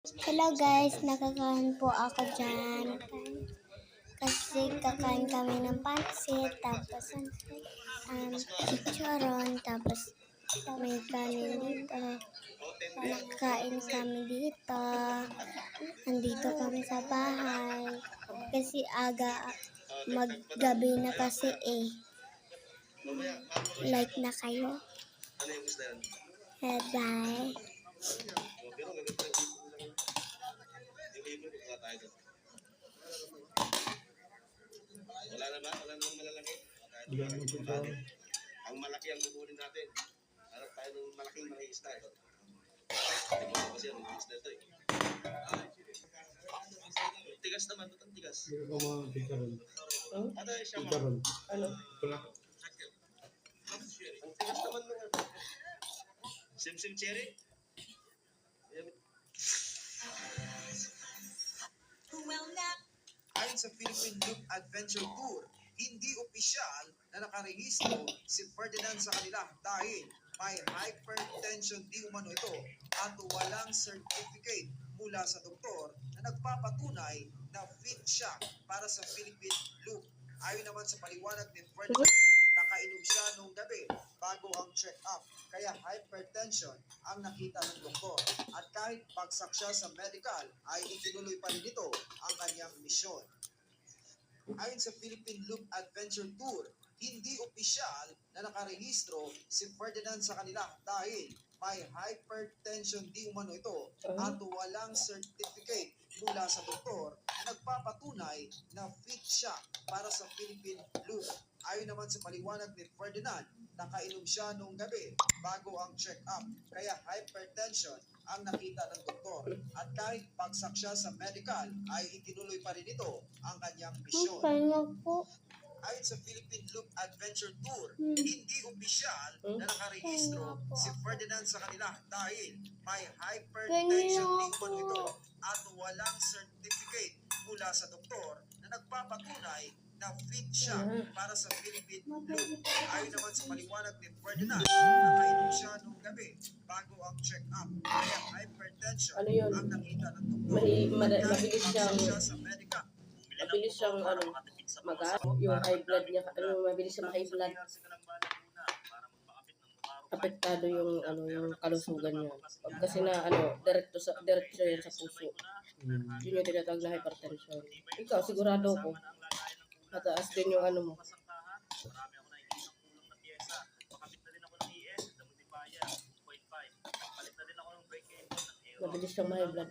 Hello guys, nakakain po ako dyan. Kasi kakain kami ng pansit, tapos chicharon, tapos may kanin dito. Nakain kami dito. Andito kami sa bahay. Kasi aga, maggabi na kasi eh. Like na kayo. Bye. Wala na ba? Wala namang malalaki? Ang malaki ang kukunin natin. Harap tayo ng malaking isda. Ito. Ito kasi ang isda ito eh. Tigas naman. Ito ang tigas. Ano siya mo? Ano? Ang tigas naman ng Sim cherry? Ayon sa Philippine Loop Adventure Tour, hindi opisyal na nakarehistro si Ferdinand sa kanila dahil may hypertension di umano ito at walang certificate mula sa doktor na nagpapatunay na fit siya para sa Philippine Loop. Ayon naman sa paliwanag ni Ferdinand, nakainom siya noong gabi bago ang check-up, kaya hypertension ang nakita ng doktor. At kahit bagsak siya sa medical, ay itinuloy pa rin ito ang kanyang misyon. Ayon sa Philippine Loop Adventure Tour, hindi opisyal na nakarehistro si Ferdinand sa kanila dahil may hypertension di umano ito at walang certificate mula sa doktor na nagpapatunay na fit siya para sa Philippine Loop. Ayon naman sa paliwanag ni Ferdinand, nakainom siya noong gabi bago ang check-up, kaya hypertension ang nakita ng doktor. At kahit bagsak siya sa medical, ay itinuloy pa rin ito ang kanyang misyon. Ayon sa Philippine Loop Adventure Tour, hindi opisyal na nakarehistro si Ferdinand sa kanila dahil may hypertension di umano ito at walang certificate mula sa doktor na nagpapatunay na fit siya para sa Philippine Loop. Ayon naman sa paliwanag ni Ferdinand, nakainom siya noong gabi bago ang check-up, kaya hypertension ang nakita ng doktor. Mabilis siyang yung high blood niya, mabilis siyang high blood. Apektado yung yung kalusugan niya. Kasi na diretso yan sa puso. Yun yung tinatawag na hypertension. Ikaw sigurado ko mataas din yung mo. Mabilis siyang high blood.